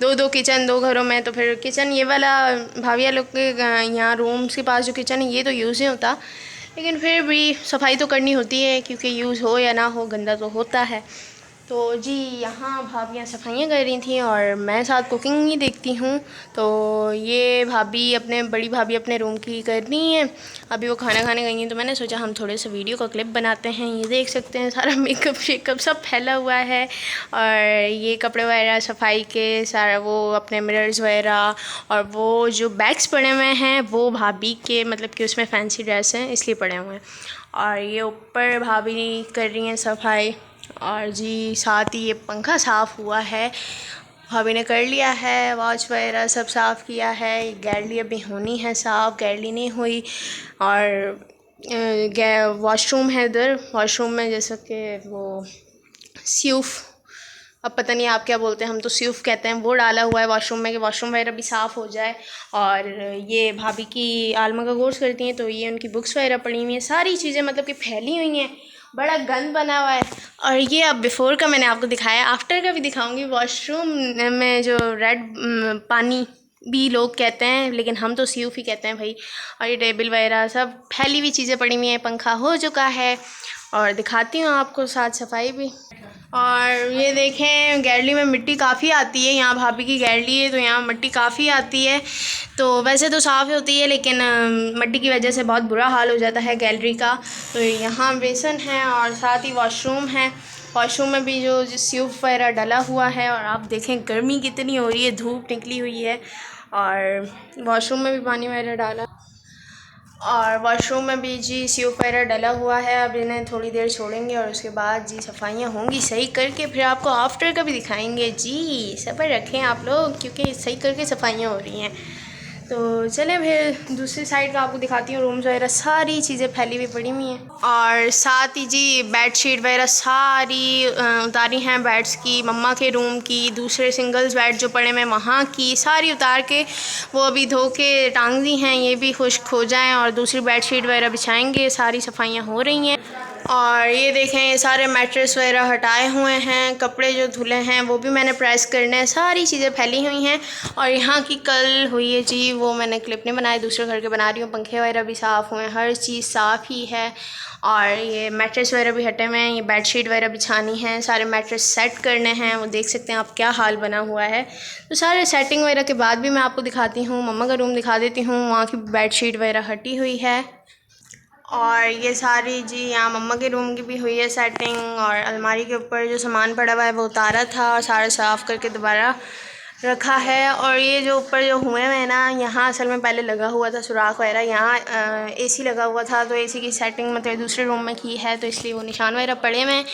दो दो किचन, दो घरों में, तो फिर किचन ये वाला भाविया लोग के यहाँ रूम्स के पास जो किचन है ये तो यूज़ नहीं होता, लेकिन फिर भी सफाई तो करनी होती है क्योंकि यूज़ हो या ना हो गंदा तो होता है। तो जी यहाँ भाभियाँ सफाइयाँ कर रही थी और मैं साथ कुकिंग ही देखती हूँ। तो ये बड़ी भाभी अपने रूम की कर रही हैं, अभी वो खाना खाने गई हैं, तो मैंने सोचा हम थोड़े से वीडियो का क्लिप बनाते हैं। ये देख सकते हैं सारा मेकअप शेकअप सब फैला हुआ है, और ये कपड़े वगैरह सफाई के सारा वो अपने मिरर्स वगैरह, और वो जो बैग्स पड़े हुए हैं वो भाभी के मतलब कि उसमें फैंसी ड्रेस हैं इसलिए पड़े हुए हैं। और ये ऊपर भाभी कर रही हैं सफाई, और जी साथ ही ये पंखा साफ़ हुआ है, भाभी ने कर लिया है, वॉच वगैरह सब साफ़ किया है। गैलरी अभी होनी है साफ़, गैलरी नहीं हुई। और वॉशरूम है इधर, वॉशरूम में जैसा कि वो स्यूफ़, अब पता नहीं आप क्या बोलते हैं, हम तो स्यूफ़ कहते हैं, वो डाला हुआ है वॉशरूम में कि वॉशरूम वगैरह भी साफ़ हो जाए। और ये भाभी की आलमा का कोर्स करती हैं तो ये उनकी बुक्स वगैरह पड़ी हुई हैं, सारी चीज़ें मतलब कि फैली हुई हैं, बड़ा गंद बना हुआ है। और ये अब बिफ़ोर का मैंने आपको दिखाया, आफ्टर का भी दिखाऊंगी। वॉशरूम में जो रेड पानी भी लोग कहते हैं, लेकिन हम तो स्यूफ़ ही कहते हैं भाई। और ये टेबल वगैरह सब फैली हुई चीज़ें पड़ी हुई हैं, पंखा हो चुका है, और दिखाती हूँ आपको साथ सफाई भी। और ये देखें गैलरी में मिट्टी काफ़ी आती है, यहाँ भाभी की गैलरी है तो यहाँ मिट्टी काफ़ी आती है। तो वैसे तो साफ़ होती है लेकिन मिट्टी की वजह से बहुत बुरा हाल हो जाता है गैलरी का। तो यहाँ बेसन है और साथ ही वॉशरूम है, वॉशरूम में भी जो स्यूफ़ वगैरह डला हुआ है। और आप देखें गर्मी कितनी हो रही है, धूप निकली हुई है, और वॉशरूम में भी पानी वगैरह डाला, और वॉशरूम में भी जी स्यूफ़ वगैरह डला हुआ है। अब इन्हें थोड़ी देर छोड़ेंगे और उसके बाद जी सफाइयाँ होंगी सही करके, फिर आपको आफ्टर का भी दिखाएंगे। जी सब्र रखें आप लोग क्योंकि सही करके सफाइयाँ हो रही हैं। तो चलें फिर दूसरी साइड का आपको दिखाती हूँ, रूम्स वगैरह सारी चीज़ें फैली हुई पड़ी हुई हैं। और साथ ही जी बेडशीट वगैरह सारी उतारी हैं, बेड्स की, मम्मा के रूम की, दूसरे सिंगल्स बेड जो पड़े हैं वहाँ की सारी उतार के वो अभी धो के टांग दी हैं, ये भी खुश्क हो जाएँ और दूसरी बेडशीट वगैरह बिछाएंगे। सारी सफाइयाँ हो रही हैं। और ये देखें ये सारे मैट्रेस वगैरह हटाए हुए हैं, कपड़े जो धुले हैं वो भी मैंने प्रेस करने हैं, सारी चीज़ें फैली हुई हैं। और यहाँ की कल हुई है जी, वो मैंने क्लिप नहीं बनाई, दूसरे घर के बना रही हूँ। पंखे वगैरह भी साफ़ हुए हैं, हर चीज़ साफ़ ही है। और ये मैट्रेस वगैरह भी हटे हुए हैं, ये बेडशीट वगैरह बिछानी है, सारे मैट्रेस सेट करने हैं। वो देख सकते हैं आप क्या हाल बना हुआ है। तो सारे सेटिंग वगैरह के बाद भी मैं आपको दिखाती हूँ, मम्मा का रूम दिखा देती हूँ, वहाँ की बेडशीट वगैरह हटी हुई है। और ये सारी जी यहाँ मम्मा के रूम की भी हुई है सेटिंग, और अलमारी के ऊपर जो सामान पड़ा हुआ है वो उतारा था और सारा साफ़ करके दोबारा रखा है। और ये जो ऊपर जो हुए हैं ना, यहाँ असल में पहले लगा हुआ था सुराख वगैरह, यहाँ एसी लगा हुआ था तो एसी की सेटिंग मतलब दूसरे रूम में की है तो इसलिए वो निशान वगैरह पड़े हुए हैं।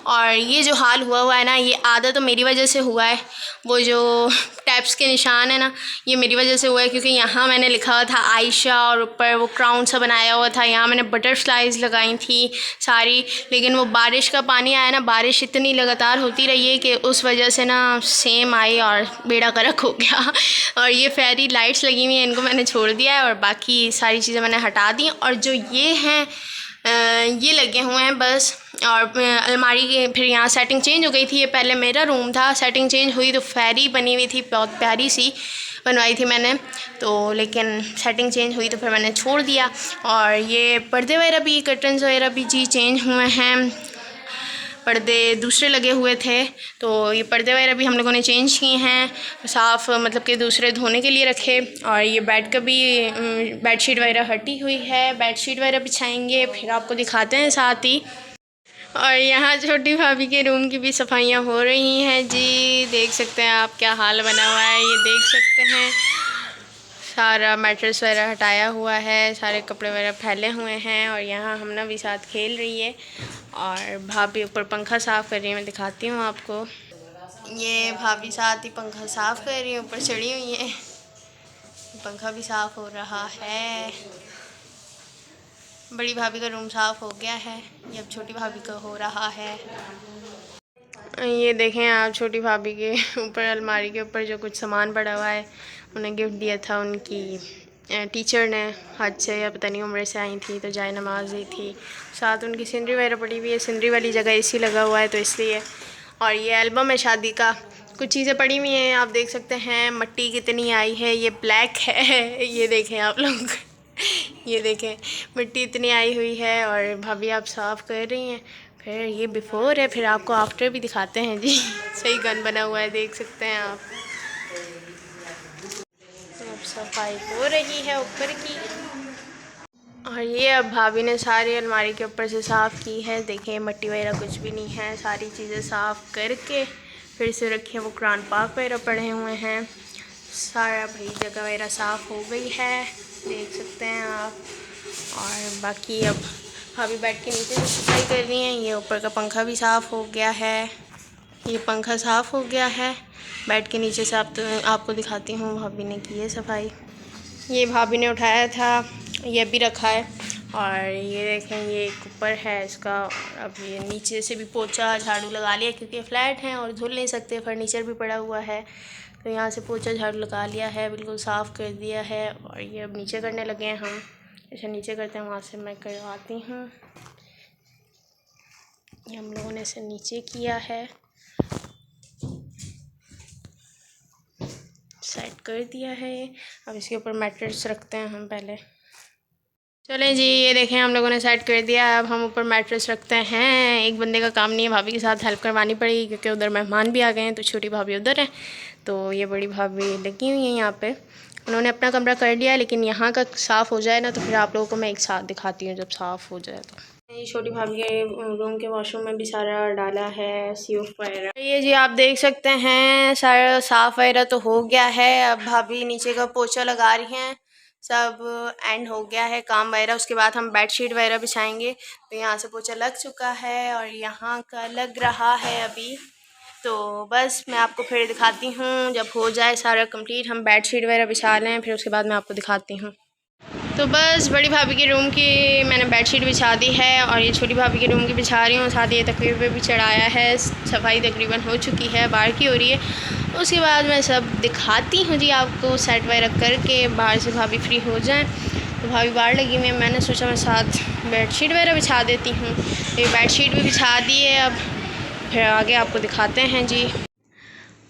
और ये जो हाल हुआ है ना, ये आधा तो मेरी वजह से हुआ है, वो जो टैप्स के निशान है ना ये मेरी वजह से हुआ है, क्योंकि यहाँ मैंने लिखा हुआ था आयशा और ऊपर वो क्राउन सा बनाया हुआ था, यहाँ मैंने बटरफ्लाइज लगाई थी सारी। लेकिन वो बारिश का पानी आया ना, बारिश इतनी लगातार होती रही है कि उस वजह से ना सेम आई और बेड़ा गर्क हो गया। और ये फेरी लाइट्स लगी हुई हैं, इनको मैंने छोड़ दिया है और बाकी सारी चीज़ें मैंने हटा दी। और जो ये हैं ये लगे हुए हैं बस। और अलमारी के फिर यहाँ सेटिंग चेंज हो गई थी, ये पहले मेरा रूम था, सेटिंग चेंज हुई तो फेरी बनी हुई थी, बहुत प्यारी सी बनवाई थी मैंने तो, लेकिन सेटिंग चेंज हुई तो फिर मैंने छोड़ दिया। और ये पर्दे वगैरह भी, कर्टन्स वगैरह भी जी चेंज हुए हैं, पर्दे दूसरे लगे हुए थे तो ये पर्दे वगैरह भी हम लोगों ने चेंज किए हैं, साफ़ मतलब कि दूसरे धोने के लिए रखे। और ये बेड का भी बेडशीट वगैरह हटी हुई है, बेडशीट वगैरह बिछाएंगे फिर आपको दिखाते हैं साथ ही। और यहाँ छोटी भाभी के रूम की भी सफाइयाँ हो रही हैं जी, देख सकते हैं आप क्या हाल बना हुआ है, ये देख सकते हैं सारा मैट्रेस वगैरह हटाया हुआ है, सारे कपड़े वगैरह फैले हुए हैं। और यहाँ हमना भी साथ खेल रही है और भाभी ऊपर पंखा साफ़ कर रही है, मैं दिखाती हूँ आपको। ये भाभी साथ ही पंखा साफ़ कर रही है, ऊपर चढ़ी हुई है, पंखा भी साफ़ हो रहा है। बड़ी भाभी का रूम साफ़ हो गया है, ये अब छोटी भाभी का हो रहा है। ये देखें आप छोटी भाभी के ऊपर अलमारी के ऊपर जो कुछ सामान पड़ा हुआ है, उन्हें गिफ्ट दिया था उनकी टीचर ने, हज से या पता नहीं उम्र से आई थी तो जाए नमाज दी थी, साथ उनकी सिनरी वगैरह पड़ी हुई है, सिनरी वाली जगह एसी लगा हुआ है तो इसलिए। और ये एल्बम है शादी का, कुछ चीज़ें पड़ी हुई हैं, आप देख सकते हैं। मिट्टी कितनी आई है, ये ब्लैक है। ये देखें आप लोग, ये देखें मिट्टी इतनी आई हुई है और भाभी आप साफ़ कर रही हैं। फिर ये बिफ़ोर है, फिर आपको आफ्टर भी दिखाते हैं जी। सही गन बना हुआ है, देख सकते हैं आप। अब सफाई हो रही है ऊपर की, और ये अब भाभी ने सारी अलमारी के ऊपर से साफ़ की है। देखें मिट्टी वगैरह कुछ भी नहीं है, सारी चीज़ें साफ़ करके फिर से रखे। वो कुरान पाक वगैरह पढ़े हुए हैं, सारा भाई जगह वगैरह साफ़ हो गई है, देख सकते हैं आप। और बाकी अब भाभी बैठ के नीचे से सफाई कर रही हैं। ये ऊपर का पंखा भी साफ़ हो गया है, ये पंखा साफ़ हो गया है। बैठ के नीचे से आपको दिखाती हूँ भाभी ने की है सफाई। ये भाभी ने उठाया था, ये भी रखा है। और ये देखें ये एक ऊपर है इसका। अब ये नीचे से भी पोछा झाड़ू लगा लिया, क्योंकि फ्लैट हैं और धुल नहीं सकते, फर्नीचर भी पड़ा हुआ है। तो यहाँ से पोछा झाड़ू लगा लिया है, बिल्कुल साफ़ कर दिया है। और ये अब नीचे करने लगे हैं हम। ऐसा नीचे करते हैं, वहाँ से मैं करवाती हूँ। ये हम लोगों ने इसे नीचे किया है, सेट कर दिया है। अब इसके ऊपर मैट्रेस रखते हैं हम पहले। चलें जी, ये देखें हम लोगों ने सेट कर दिया। अब हम ऊपर मैट्रेस रखते हैं। एक बंदे का काम नहीं है, भाभी के साथ हेल्प करवानी पड़ेगी, क्योंकि उधर मेहमान भी आ गए हैं। तो छोटी भाभी उधर है, तो ये बड़ी भाभी लगी हुई है यहाँ पे। उन्होंने अपना कमरा कर लिया है, लेकिन यहाँ का साफ़ हो जाए ना तो फिर आप लोगों को मैं एक साथ दिखाती हूँ जब साफ़ हो जाए। तो ये छोटी भाभी के रूम के वॉशरूम में भी सारा डाला है, सीफ वगैरह। ये जी आप देख सकते हैं सारा साफ़ वगैरह तो हो गया है। अब भाभी नीचे का पोछा लगा रही हैं, सब एंड हो गया है काम वगैरह। उसके बाद हम बेडशीट वगैरह बिछाएंगे। तो यहाँ से पोछा लग चुका है और यहाँ का लग रहा है अभी। तो बस मैं आपको फिर दिखाती हूँ जब हो जाए सारा कंप्लीट, हम बेडशीट वगैरह बिछा लें, फिर उसके बाद मैं आपको दिखाती हूँ। तो बस बड़ी भाभी के रूम की मैंने बेडशीट बिछा दी है और ये छोटी भाभी के रूम की बिछा रही हूँ। साथ ये तकरीर पे भी चढ़ाया है, सफाई तकरीबन हो चुकी है, बाहर की हो रही है। उसके बाद मैं सब दिखाती हूँ जी आपको, सेट वगैरह करके बाहर से भाभी फ्री हो जाएं। तो भाभी बाहर लगी हुई है, मैंने सोचा मैं साथ बेडशीट वगैरह बिछा देती हूँ। ये बेडशीट भी बिछा दी है, अब फिर आगे आपको दिखाते हैं जी।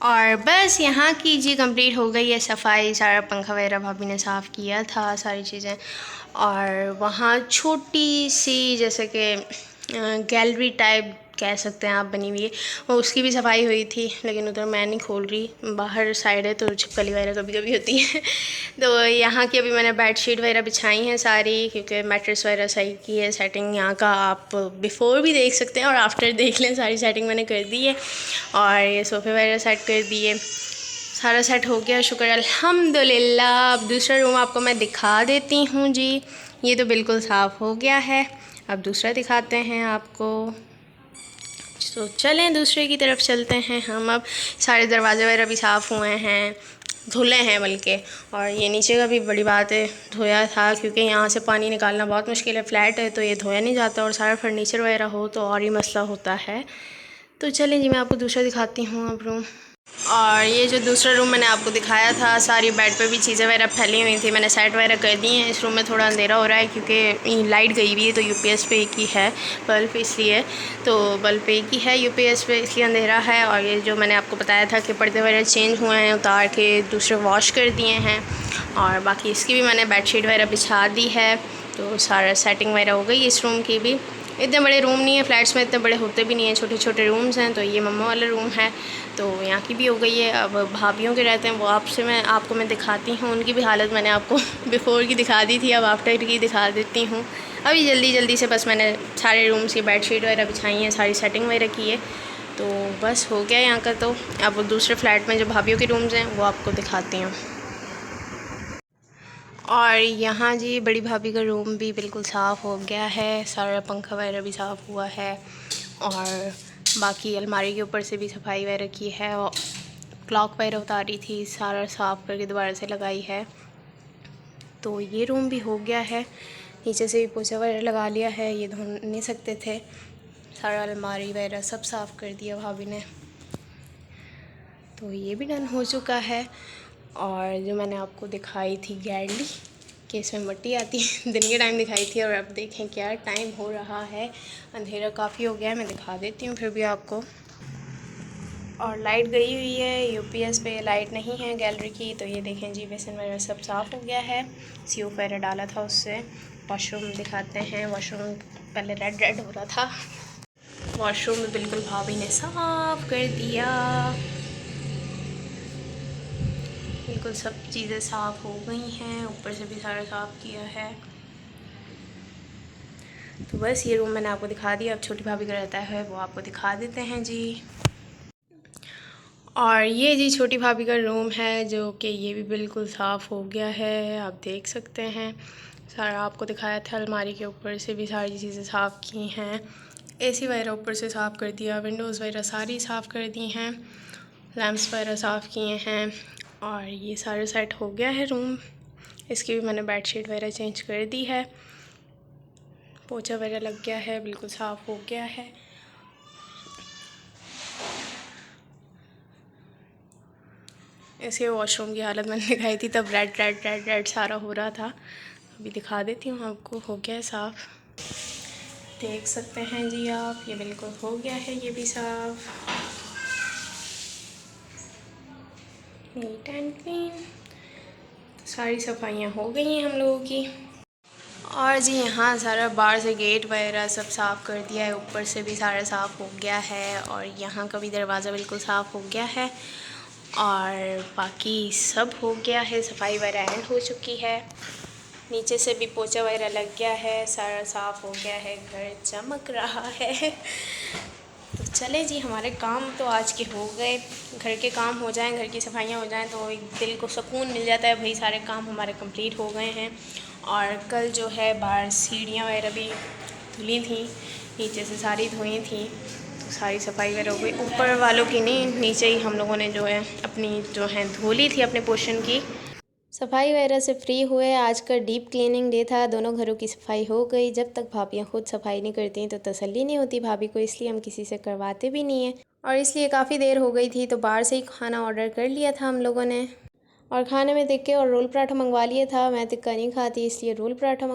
और बस यहाँ की जी कंप्लीट हो गई है सफाई, सारा पंखा वगैरह भाभी ने साफ़ किया था, सारी चीज़ें। और वहाँ छोटी सी जैसे कि गैलरी टाइप कह सकते हैं आप बनी हुई है, वो उसकी भी सफाई हुई थी, लेकिन उधर मैं नहीं खोल रही, बाहर साइड है तो छिपकली वगैरह कभी कभी होती है। तो यहाँ की अभी मैंने बेडशीट वगैरह बिछाई हैं सारी, क्योंकि मैट्रेस वगैरह सही की है। सेटिंग यहाँ का आप बिफ़ोर भी देख सकते हैं और आफ्टर देख लें, सारी सेटिंग मैंने कर दी है। और ये सोफ़े वगैरह सेट कर दिए, सारा सेट हो गया, शुक्र अल्हम्दुलिल्लाह। अब दूसरा रूम आपको मैं दिखा देती हूँ जी। ये तो बिल्कुल साफ़ हो गया है, अब दूसरा दिखाते हैं आपको। तो चलें दूसरे की तरफ चलते हैं हम। अब सारे दरवाजे वगैरह भी साफ़ हुए हैं, धुले हैं बल्कि। और ये नीचे का भी बड़ी बात है, धोया था, क्योंकि यहाँ से पानी निकालना बहुत मुश्किल है, फ्लैट है तो ये धोया नहीं जाता, और सारा फर्नीचर वगैरह हो तो और ही मसला होता है। तो चलें जी मैं आपको दूसरा दिखाती हूँ अब रूम। और ये जो दूसरा रूम मैंने आपको दिखाया था, सारी बेड पे भी चीज़ें वगैरह फैली हुई थी, मैंने सेट वगैरह कर दी हैं। इस रूम में थोड़ा अंधेरा हो रहा है क्योंकि लाइट गई हुई है, तो यूपीएस पे एक ही है बल्ब, इसलिए तो बल्ब एक ही है यूपीएस पे, इसलिए अंधेरा है। और ये जो मैंने आपको बताया था कि पर्दे वगैरह चेंज हुए हैं, उतार के दूसरे वॉश कर दिए हैं। और बाकी इसकी भी मैंने बेडशीट वगैरह बिछा दी है, तो सारा सेटिंग वगैरह हो गई इस रूम की भी। इतने बड़े रूम नहीं है, फ्लैट्स में इतने बड़े होते भी नहीं हैं, छोटे छोटे रूम्स हैं। तो ये मम्मा वाला रूम है, तो यहाँ की भी हो गई है। अब भाभीयों के रहते हैं, वो आपको मैं दिखाती हूँ। उनकी भी हालत मैंने आपको बिफ़ोर की दिखा दी थी, अब आफ्टर की दिखा देती हूँ। अभी जल्दी से बस मैंने सारे रूम्स की बेडशीट वगैरह बिछाई हैं, सारी सेटिंग वगैरह की है, तो बस हो गया यहाँ का। तो अब दूसरे फ्लैट में जो भाभीयों के रूम्स हैं वो आपको दिखाती हूँ। और यहाँ जी बड़ी भाभी का रूम भी बिल्कुल साफ़ हो गया है, सारा पंखा वगैरह भी साफ़ हुआ है। और बाकी अलमारी के ऊपर से भी सफाई वगैरह की है, और क्लॉक वगैरह उतारी थी, सारा साफ़ करके दोबारा से लगाई है। तो ये रूम भी हो गया है, नीचे से भी पोछा वगैरह लगा लिया है, ये धो नहीं सकते थे, सारा अलमारी वगैरह सब साफ़ कर दिया भाभी ने। तो ये भी डन हो चुका है। और जो मैंने आपको दिखाई थी गैलरी कि इसमें मिट्टी आती है, दिन के टाइम दिखाई थी, और अब देखें क्या टाइम हो रहा है, अंधेरा काफ़ी हो गया है। मैं दिखा देती हूँ फिर भी आपको। और लाइट गई हुई है, यूपीएस पे लाइट नहीं है गैलरी की। तो ये देखें जी, बेसन वगैरह सब साफ़ हो गया है, सीव वगैरह डाला था उससे। वॉशरूम दिखाते हैं। वॉशरूम पहले रेड रेड हो रहा था, वॉशरूम में बिल्कुल भाभी ने साफ़ कर दिया, बिल्कुल सब चीज़ें साफ़ हो गई हैं, ऊपर से भी सारा साफ़ किया है। तो बस ये रूम मैंने आपको दिखा दिया। अब छोटी भाभी का रहता है वो आपको दिखा देते हैं जी। और ये जी छोटी भाभी का रूम है, जो कि ये भी बिल्कुल साफ़ हो गया है, आप देख सकते हैं। सारा आपको दिखाया था, अलमारी के ऊपर से भी सारी चीज़ें साफ़ की हैं, एसी वगैरह ऊपर से साफ़ कर दिया, विंडोज़ वगैरह सारी साफ़ कर दी हैं, लैंप्स वगैरह साफ़ किए हैं। और ये सारा सेट हो गया है रूम। इसकी भी मैंने बेडशीट वगैरह चेंज कर दी है, पोछा वगैरह लग गया है, बिल्कुल साफ़ हो गया है। ऐसे वॉशरूम की हालत मैंने दिखाई थी, तब रेड रेड रेड रेड सारा हो रहा था। अभी दिखा देती हूँ आपको, हो गया है साफ़, देख सकते हैं जी आप। ये बिल्कुल हो गया है, ये भी साफ़, नीट एंड क्लीन। सारी सफाइयाँ हो गई हैं हम लोगों की। और जी यहाँ सारा बाहर से गेट वगैरह सब साफ़ कर दिया है, ऊपर से भी सारा साफ़ हो गया है, और यहाँ का भी दरवाज़ा बिल्कुल साफ़ हो गया है, और बाकी सब हो गया है, सफाई वगैरह एंड हो चुकी है। नीचे से भी पोछा वगैरह लग गया है, सारा साफ़ हो गया है, घर चमक रहा है। तो चले जी, हमारे काम तो आज के हो गए। घर के काम हो जाएं, घर की सफाइयाँ हो जाएं तो एक दिल को सुकून मिल जाता है, भाई सारे काम हमारे कंप्लीट हो गए हैं। और कल जो है बाहर सीढ़ियाँ वगैरह भी धुली थी, नीचे से सारी धोई थी, तो सारी सफाई वगैरह हो गई। ऊपर वालों की नहीं, नीचे ही हम लोगों ने जो है अपनी जो है धोली थी अपने पोर्शन की। सफाई वगैरह से फ्री हुए। आज का डीप क्लीनिंग डे था, दोनों घरों की सफाई हो गई। जब तक भाभियाँ खुद सफाई नहीं करती हैं तो तसल्ली नहीं होती भाभी को, इसलिए हम किसी से करवाते भी नहीं हैं। और इसलिए काफ़ी देर हो गई थी, तो बाहर से ही खाना ऑर्डर कर लिया था हम लोगों ने। और खाने में टिक्के और रोल पराठा मंगवा लिया था। मैं टिक्का नहीं खाती, इसलिए रोल पराठा मंगवा